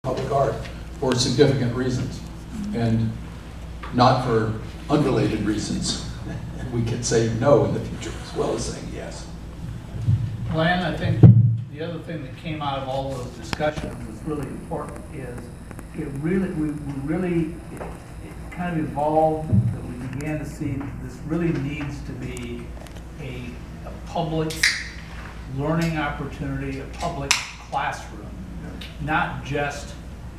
public art for significant reasons and not for unrelated reasons. And we can say no in the future as well as saying yes. Glenn, I think the other thing that came out of all those discussions was really important is it kind of evolved that we began to see that this really needs to be a public learning opportunity, a public classroom, not just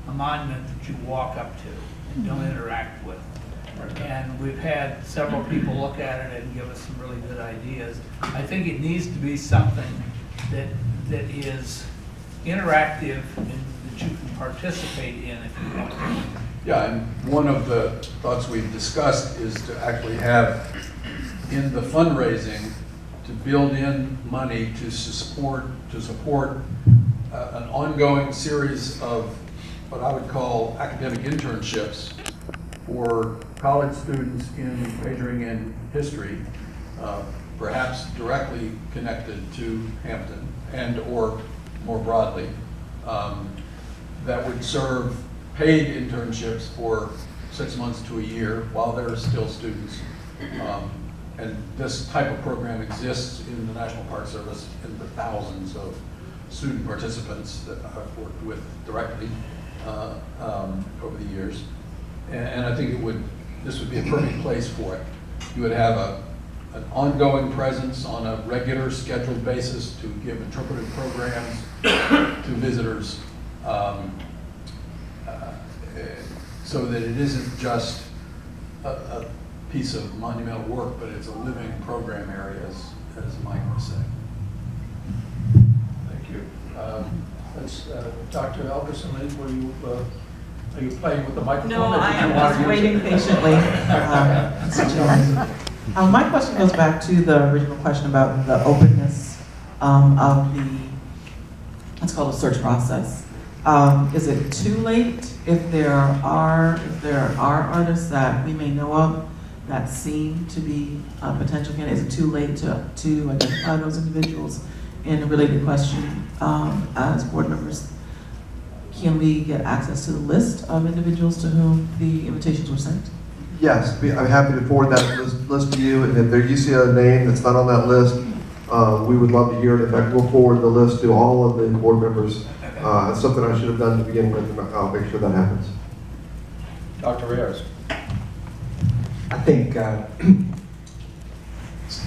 a monument that you walk up to and don't interact with. And we've had several people look at it and give us some really good ideas. I think it needs to be something that is interactive and that you can participate in if you want to. Yeah, and one of the thoughts we've discussed is to actually have in the fundraising to build in money to support an ongoing series of what I would call academic internships for college students majoring in history, perhaps directly connected to Hampton and or more broadly, that would serve paid internships for 6 months to a year while they're still students. And this type of program exists in the National Park Service in the thousands of student participants that I've worked with directly over the years. And I think this would be a perfect place for it. You would have an ongoing presence on a regular scheduled basis to give interpretive programs to visitors so that it isn't just a piece of monumental work, but it's a living program area, as Mike was saying. Thank you. Dr. Elgerson, are you playing with the microphone? No, I am just waiting patiently. My question goes back to the original question about the openness of the, let's call it a search process. Is it too late if there are artists that we may know of that seem to be potential candidates? Is it too late to identify those individuals? And a related question, as board members, can we get access to the list of individuals to whom the invitations were sent? Yes, I'm happy to forward that list to you. And if you see a name that's not on that list, we would love to hear it. In fact, we'll forward the list to all of the board members. It's something I should have done to begin with, and I'll make sure that happens. Dr. Reyes. I think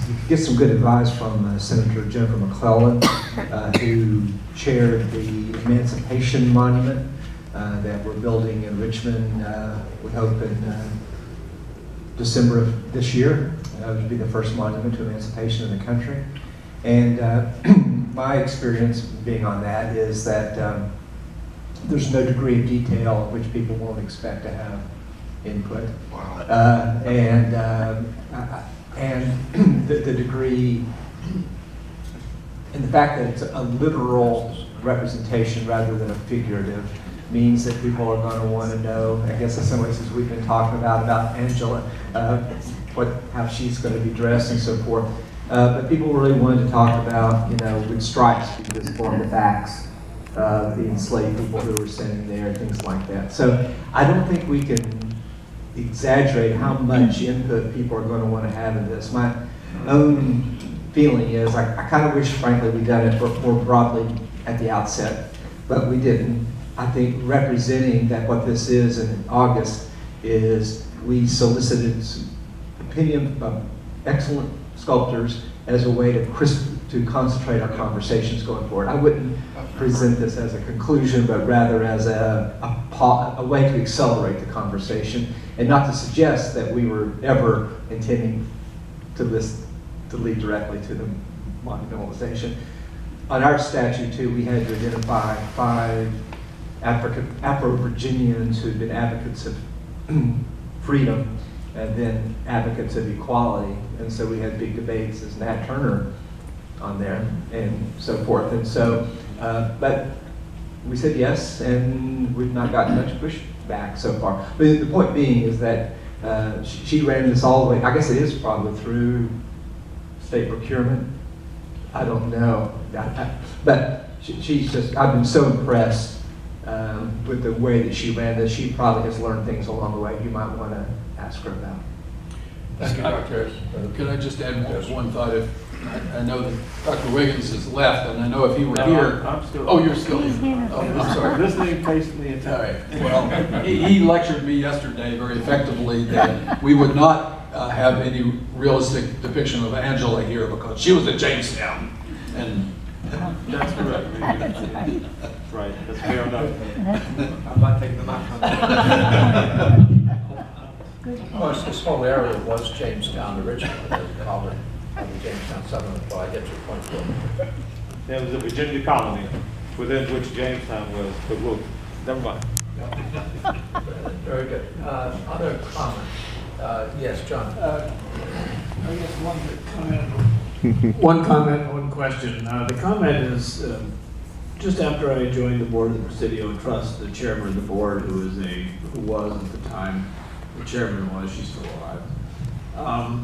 you could get some good advice from Senator Jennifer McClellan, who chaired the Emancipation Monument that we're building in Richmond, we hope in December of this year. It would be the first monument to emancipation in the country. And my experience being on that is that there's no degree of detail which people won't expect to have input. Wow. And the degree, and the fact that it's a literal representation rather than a figurative, means that people are going to want to know, I guess in some ways as we've been talking about Angela, how she's going to be dressed and so forth. But people really wanted to talk about, would stripes be visible on the backs of the enslaved people who were sitting there, things like that. So I don't think we can exaggerate how much input people are going to want to have in this. My own feeling is I kind of wish, frankly, we'd done it more broadly at the outset, but we didn't. I think representing that what this is in August is we solicited some opinion from excellent sculptors as a way to concentrate our conversations going forward. I wouldn't present this as a conclusion, but rather as a way to accelerate the conversation, and not to suggest that we were ever intending to lead directly to the monumentalization. On our statute too, we had to identify 5 Afro-Virginians who'd been advocates of freedom and then advocates of equality. And so we had big debates as Nat Turner on there and so forth. And so, but we said yes, and we've not gotten much pushback so far. But the point being is that she ran this all the way, I guess it is probably through state procurement. I don't know. But she's just, I've been so impressed with the way that she ran this, she probably has learned things along the way you might want to ask her about. Thank you, Dr. Could I just add one thought? If I know that Dr. Wiggins has left, and I know if he were here. I'm still. Oh, you're still here. Oh, I'm sorry. Listening patiently. All right. Well, he lectured me yesterday very effectively that we would not have any realistic depiction of Angela here because she was at Jamestown. And That's correct. That's right. That's fair enough. I'm not taking them out. Of course, this whole area was Jamestown originally, they called it the Jamestown Settlement, but I get your point. There was a Virginia colony within which Jamestown was, but we'll, never mind. Very good. Other comments? Yes, John. I guess one comment, one question. The comment is, just after I joined the board of the Presidio Trust, the chairman of the board, who was at the time, the chairman was, she's still alive,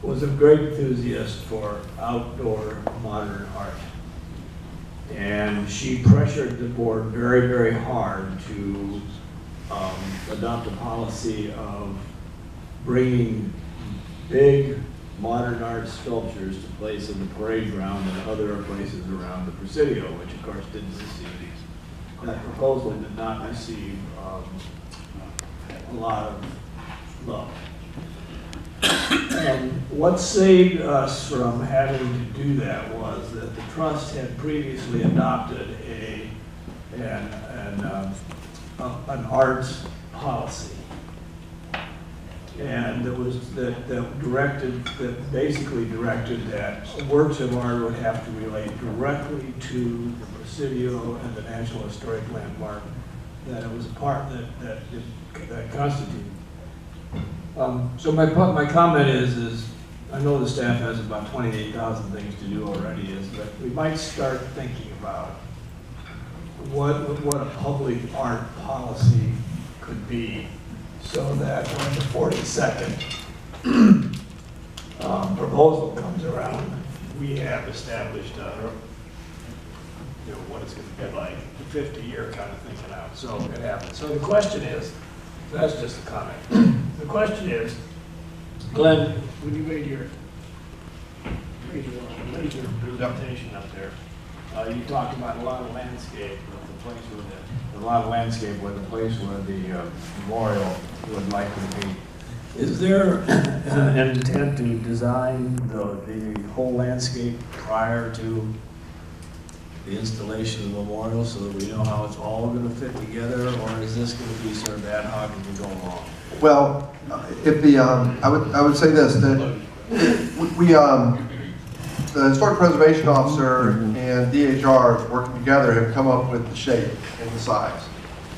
was a great enthusiast for outdoor modern art. And she pressured the board very, very hard to adopt a policy of bringing big modern art sculptures to place in the parade ground and other places around the Presidio, which of course didn't receive these. That proposal did not receive a lot of love. And what saved us from having to do that was that the trust had previously adopted an arts policy. And that basically directed that works of art would have to relate directly to the Presidio and the National Historic Landmark, that it was a part that constituted. So my comment is I know the staff has about 28,000 things to do already, that we might start thinking about what a public art policy could be, so that when the 42nd proposal comes around, we have established what it's going to be like, the 50-year kind of thinking out. So it happens. So the question is, that's just a comment. The question is, Glenn, when you made your presentation up there, you talked about a lot of landscape, the place where the place where the memorial would likely be. Is there an intent to design the whole landscape prior to the installation of the memorial so that we know how it's all going to fit together, or is this going to be sort of ad hoc as we go along? Well, if the, I would say this, that the Historic Preservation Officer and DHR working together have come up with the shape and the size.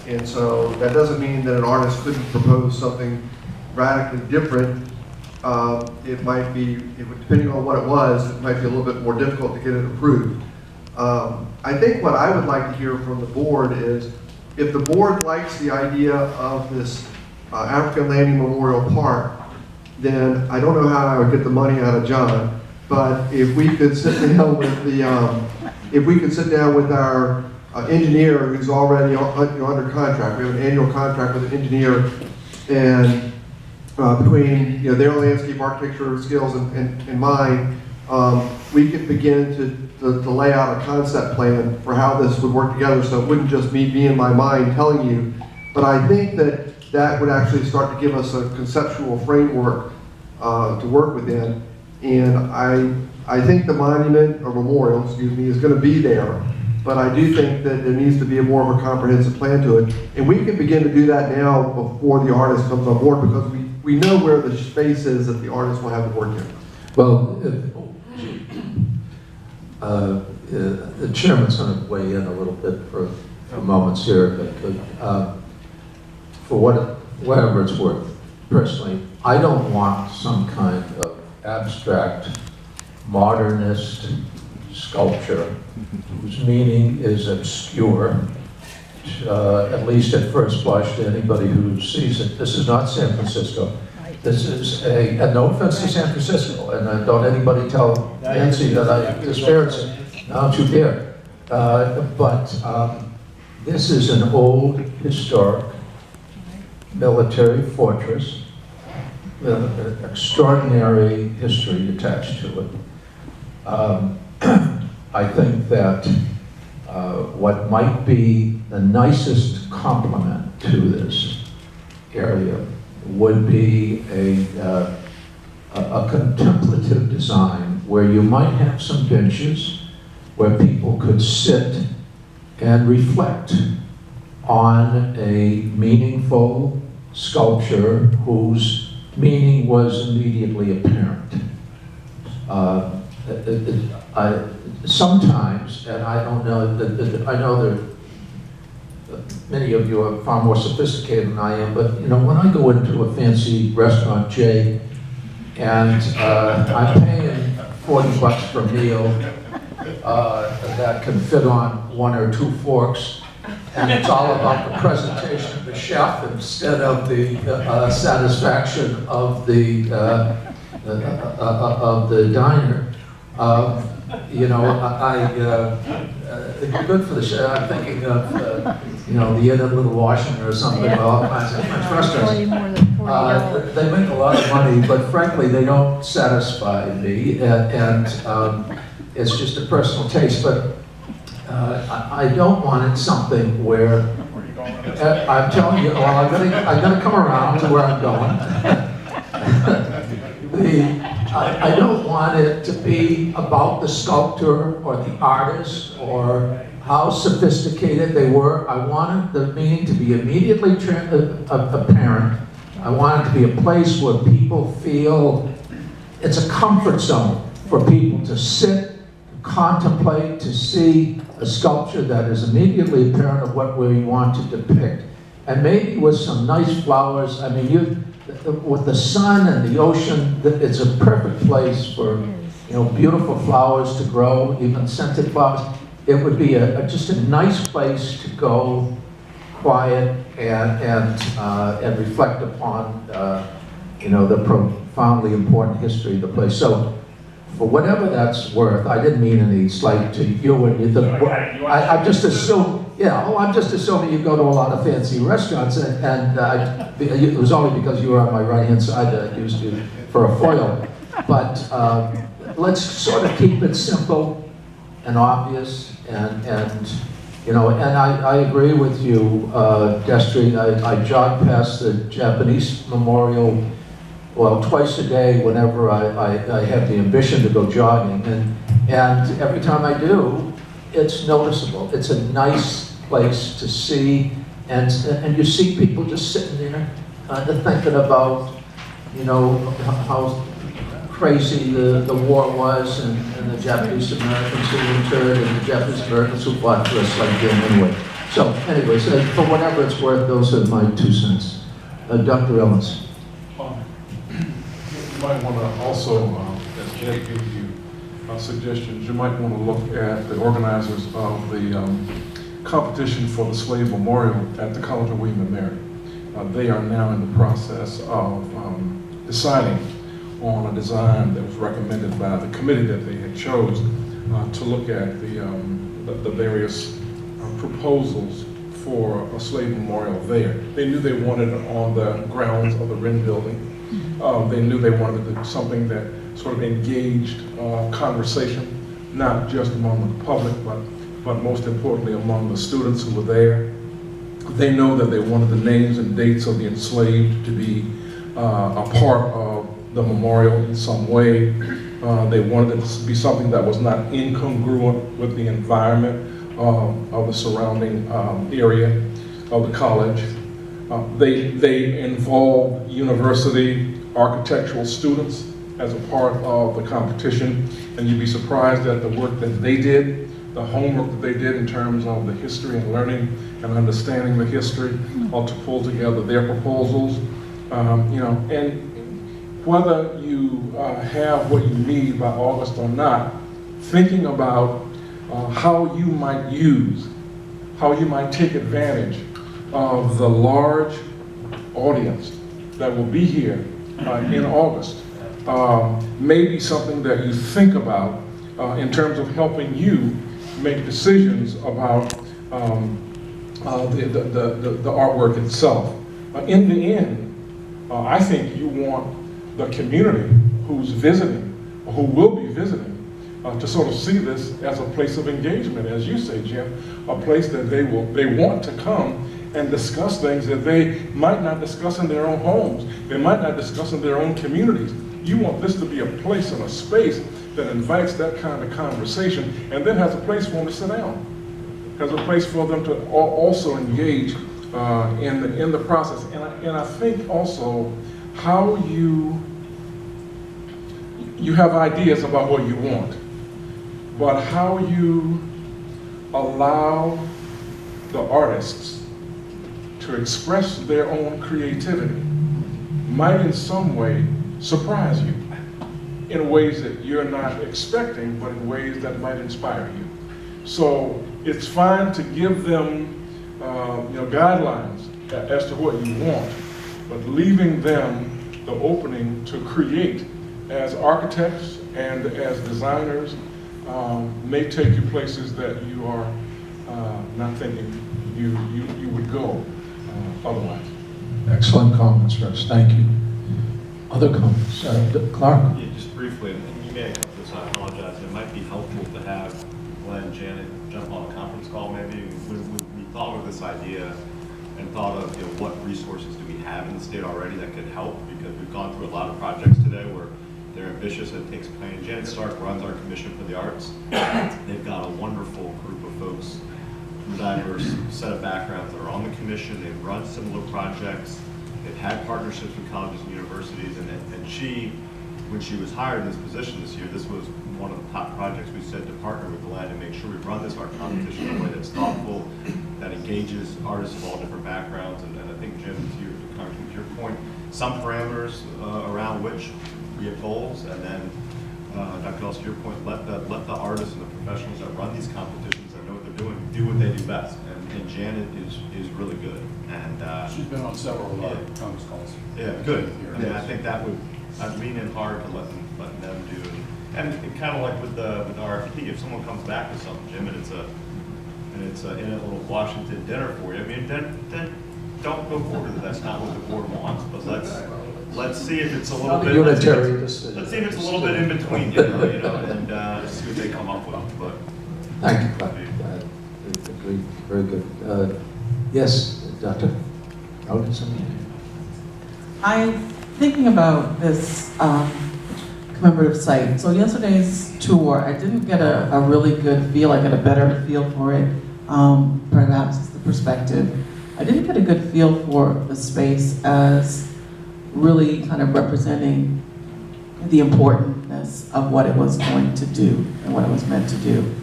And so that doesn't mean that an artist couldn't propose something radically different. It might be, depending on what it was, it might be a little bit more difficult to get it approved. I think what I would like to hear from the board is, if the board likes the idea of this African Landing Memorial Park, then I don't know how I would get the money out of John, but if we could sit down with our engineer who's already under contract, we have an annual contract with an engineer, and between their landscape architecture skills and mine, we could begin to lay out a concept plan for how this would work together, so it wouldn't just be in my mind telling you. But I think that would actually start to give us a conceptual framework to work within. And I think the monument, or memorial, excuse me, is going to be there. But I do think that there needs to be more of a comprehensive plan to it. And we can begin to do that now before the artist comes on board, because we know where the space is that the artist will have to work in. Well, the chairman's going to weigh in a little bit for moments here, but for whatever it's worth, personally, I don't want some kind of abstract modernist sculpture whose meaning is obscure, at least at first blush, to anybody who sees it. This is not San Francisco. This is and no offense to San Francisco, and don't anybody tell Nancy that I disparage it. Don't you dare. But this is an old historic military fortress with an extraordinary history attached to it. I think that what might be the nicest complement to this area would be a contemplative design where you might have some benches where people could sit and reflect on a meaningful sculpture whose meaning was immediately apparent. Sometimes, and I don't know, I know that many of you are far more sophisticated than I am, but you know, when I go into a fancy restaurant, Jay, and I'm paying 40 bucks for a meal that can fit on 1 or 2 forks, and it's all about the presentation of the chef instead of the satisfaction of the diner. You know, it's good for the chef. I'm thinking of, you know, the Inn at Little Washington or something, all kinds of French restaurants. They make a lot of money, but frankly, they don't satisfy me, and it's just a personal taste. But I don't want it something where I'm telling you, well, I'm gonna come around to where I'm going. I don't want it to be about the sculptor or the artist or how sophisticated they were. I wanted the meaning to be immediately apparent. I want it to be a place where people feel it's a comfort zone for people to sit, to contemplate, to see a sculpture that is immediately apparent of what we want to depict. And maybe with some nice flowers. I mean, with the sun and the ocean, it's a perfect place for, you know, beautiful flowers to grow, even scented flowers. It would be just a nice place to go, quiet, and reflect upon, you know, the profoundly important history of the place. So, for whatever that's worth, I didn't mean any slight to you when you think. I just assume. Yeah, well, I'm just assuming you go to a lot of fancy restaurants, and it was only because you were on my right-hand side that I used you for a foil. But let's sort of keep it simple and obvious, and you know, and I agree with you, Destry. I jog past the Japanese memorial, well, twice a day whenever I have the ambition to go jogging, and every time I do, it's noticeable. It's a nice place to see, and you see people just sitting there, thinking about, you know, how crazy the war was, and the Japanese Americans who interned, and the Japanese Americans who fought for us like them anyway. So, anyways, for whatever it's worth, those are my 2 cents. Dr. Ellens. You might want to also, as Jay gave you suggestions, you might want to look at the organizers of the competition for the Slave Memorial at the College of William & Mary. They are now in the process of deciding on a design that was recommended by the committee that they had chose to look at the various proposals for a slave memorial there. They knew they wanted it on the grounds of the Wren Building. They knew they wanted something that sort of engaged conversation, not just among the public, but most importantly among the students who were there. They know that they wanted the names and dates of the enslaved to be a part of the memorial in some way. They wanted it to be something that was not incongruent with the environment of the surrounding area of the college. They involved university architectural students as a part of the competition, and you'd be surprised at the work that they did, the homework that they did in terms of the history and learning and understanding the history, to pull together their proposals. You know, and whether you have what you need by August or not, thinking about how you might use, how you might take advantage of the large audience that will be here in August may be something that you think about in terms of helping you make decisions about the artwork itself. In the end, I think you want the community who's visiting, or who will be visiting, to sort of see this as a place of engagement, as you say, Jim, a place that they want to come and discuss things that they might not discuss in their own homes, they might not discuss in their own communities. You want this to be a place and a space that invites that kind of conversation, and then has a place for them to sit down, has a place for them to also engage in the process. And I think also how you have ideas about what you want, but how you allow the artists to express their own creativity might in some way surprise you in ways that you're not expecting, but in ways that might inspire you. So it's fine to give them guidelines as to what you want, but leaving them the opening to create as architects and as designers may take you places that you are not thinking you would go otherwise. Excellent comments, Russ. Thank you. Other comments? Clark? Yeah, just briefly, and you may have come to this, I apologize. It might be helpful to have Glenn and Janet jump on a conference call maybe. When we thought of this idea and thought of what resources do we have in the state already that could help, because we've gone through a lot of projects today where they're ambitious and it takes planning. Janet Stark runs our Commission for the Arts. They've got a wonderful group of folks from a diverse set of backgrounds that are on the commission. They've run similar projects. They've had partnerships with colleges and universities, and she, when she was hired in this position this year, this was one of the top projects we said to partner with Glenn to make sure we run this art competition in a way that's thoughtful, that engages artists of all different backgrounds. And I think, Jim, to your point, some parameters around which we have goals, and then Dr. Ellis, to your point, let the artists and the professionals that run these competitions that know what they're doing do what they do best. And Janet is really good. And she's been on several conference calls. Yeah, good. I think that I'd lean in hard to letting them do. And kind of like with the RFP, if someone comes back with something, Jim, and it's in a little Washington dinner for you, I mean, then don't go forward. That's not what the board wants. But let's see if it's a little bit. Unitary let's see if it's a little bit in between, and see what they come up with. But thank you, Clark. Agreed. Very good. Yes, Doctor. I'm thinking about this commemorative site. So yesterday's tour, I didn't get a really good feel. I got a better feel for it. Perhaps it's the perspective. I didn't get a good feel for the space as really kind of representing the importance of what it was going to do and what it was meant to do.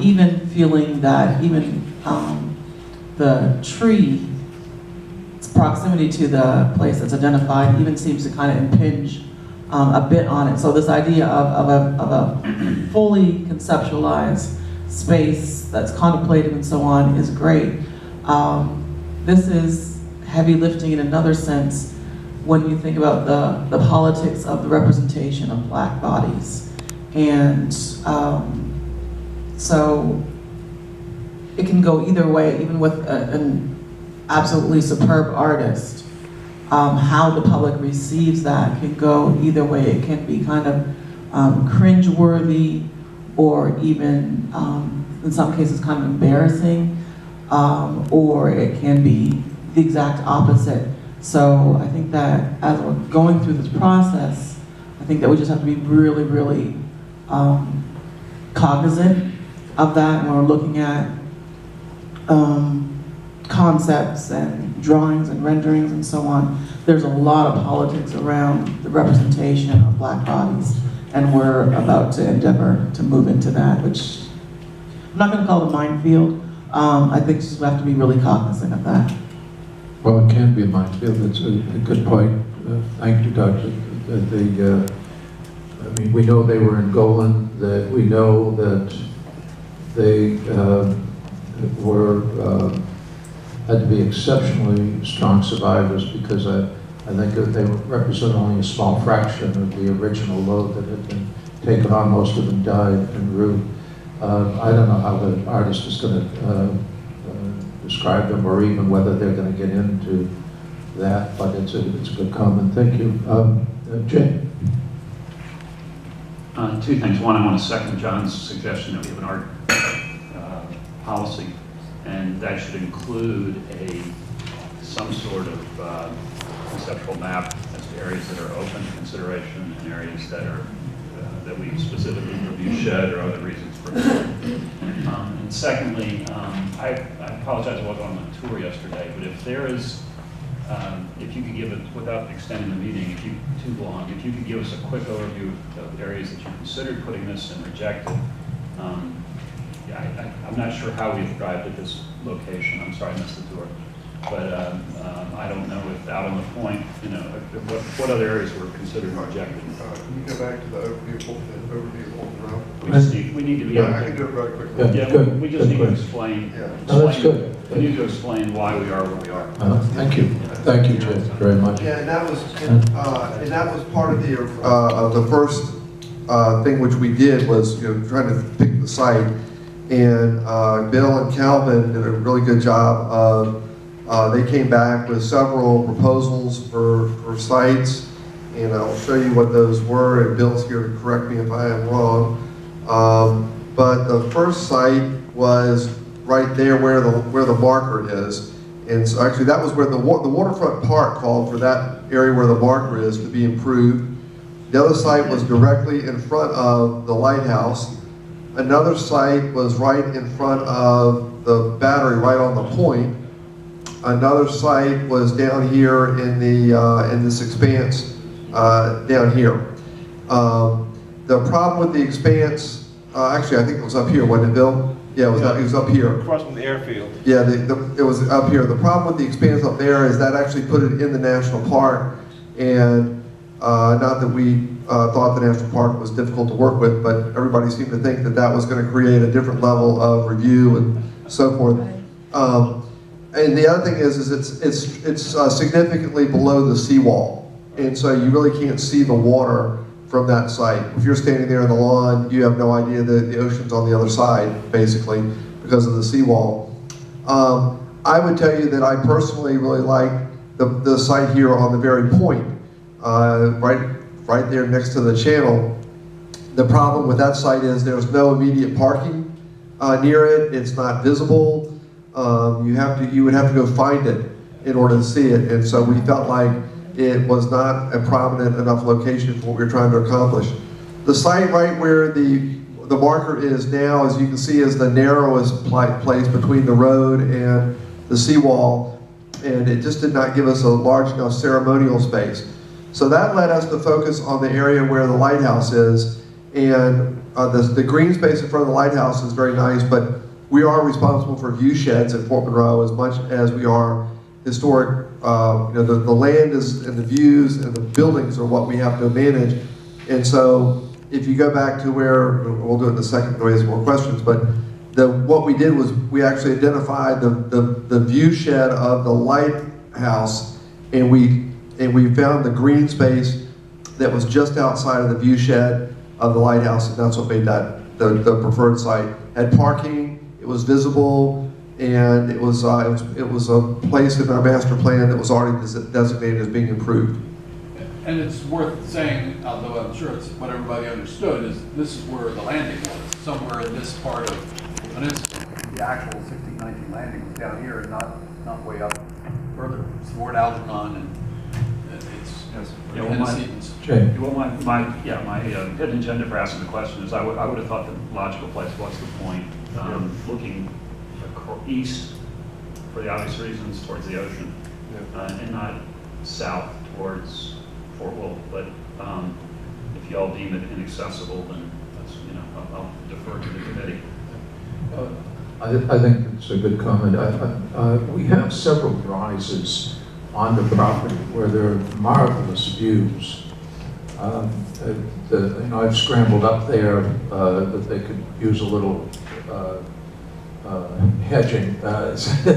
Even feeling that the tree, its proximity to the place that's identified even seems to kind of impinge a bit on it. So this idea of a fully conceptualized space that's contemplative and so on is great. This is heavy lifting in another sense when you think about the politics of the representation of Black bodies. And so it can go either way, even with an absolutely superb artist. How the public receives that can go either way. It can be kind of cringe-worthy, or even, in some cases, kind of embarrassing, or it can be the exact opposite. So I think that as we're going through this process, I think that we just have to be really, really cognizant of that when we're looking at concepts and drawings and renderings and so on. There's a lot of politics around the representation of Black bodies, and we're about to endeavor to move into that, which I'm not going to call it a minefield. I think just we have to be really cognizant of that. Well, it can be a minefield. That's a good point. Thank you, Doctor. I mean, we know they were in Golan. That we know that they had to be exceptionally strong survivors, because I think that they represent only a small fraction of the original load that had been taken on. Most of them died en route. I don't know how the artist is going to describe describe them or even whether they're going to get into that, but it's a good comment. Thank you. Jay? Two things. One, I want to second John's suggestion that we have an art policy, and that should include some sort of conceptual map as to areas that are open to consideration and areas that are that we specifically review shed or other reasons for it. And secondly, I apologize I wasn't on the tour yesterday, but if there is, if you could give it, without extending the meeting, too long, if you could give us a quick overview of areas that you considered putting this and rejected. I'm not sure how we've arrived at this location. I'm sorry I missed the tour. But I don't know if out on the point, what other areas were considered rejected. Can you go back to the overview on the road? We need to be able I to. can do it very quickly. Yeah, good, we just good need to question. explain. No, that's good. We need to explain why we are where we are. Thank you. Thank you, Jay, very much. Yeah, and that was part of the first thing which we did was trying to pick the site, and Bill and Calvin did a really good job of. They came back with several proposals for sites, and I'll show you what those were, and Bill's here to correct me if I am wrong. But the first site was right there where the marker is. And so actually that was where the waterfront park called for that area where the marker is to be improved. The other site was directly in front of the lighthouse. Another site was right in front of the battery, right on the point. Another site was down here in this expanse down here. The problem with the expanse, actually I think it was up here, wasn't it, Bill? Yeah, it was up here. Across from the airfield. Yeah, it was up here. The problem with the expanse up there is that actually put it in the national park, and not that we thought the national park was difficult to work with, but everybody seemed to think that that was going to create a different level of review and so forth. And the other thing is it's significantly below the seawall, and so you really can't see the water from that site. If you're standing there in the lawn, you have no idea that the ocean's on the other side, basically, because of the seawall. I would tell you that I personally really like the site here on the very point, right there next to the channel. The problem with that site is there's no immediate parking near it. It's not visible. You would have to go find it in order to see it, and so we felt like it was not a prominent enough location for what we were trying to accomplish. The site right where the marker is now, as you can see, is the narrowest place between the road and the seawall, and it just did not give us a large enough ceremonial space. So that led us to focus on the area where the lighthouse is, and the green space in front of the lighthouse is very nice, but we are responsible for view sheds at Fort Monroe as much as we are historic. The land is, and the views and the buildings are what we have to manage. And so if you go back to where, we'll do it in a second, there is more questions, but what we did was we actually identified the view shed of the lighthouse, and we found the green space that was just outside of the view shed of the lighthouse, and that's what made that the preferred site. Had parking. It was visible, and it was a place in our master plan that was already designated as being improved. And it's worth saying, although I'm sure it's what everybody understood, is this is where the landing was, somewhere in this part of the peninsula. The actual 1619 landing was down here and not way up further. It's Fort Algernon, and it's my hidden agenda for asking the question is I would have thought the logical place, what's the point? Looking east for the obvious reasons towards the ocean, and not south towards Fort Wolf. But if y'all deem it inaccessible, then that's, I'll defer to the committee. I think it's a good comment. We have several rises on the property where there are marvelous views. I've scrambled up there that they could use a little hedging.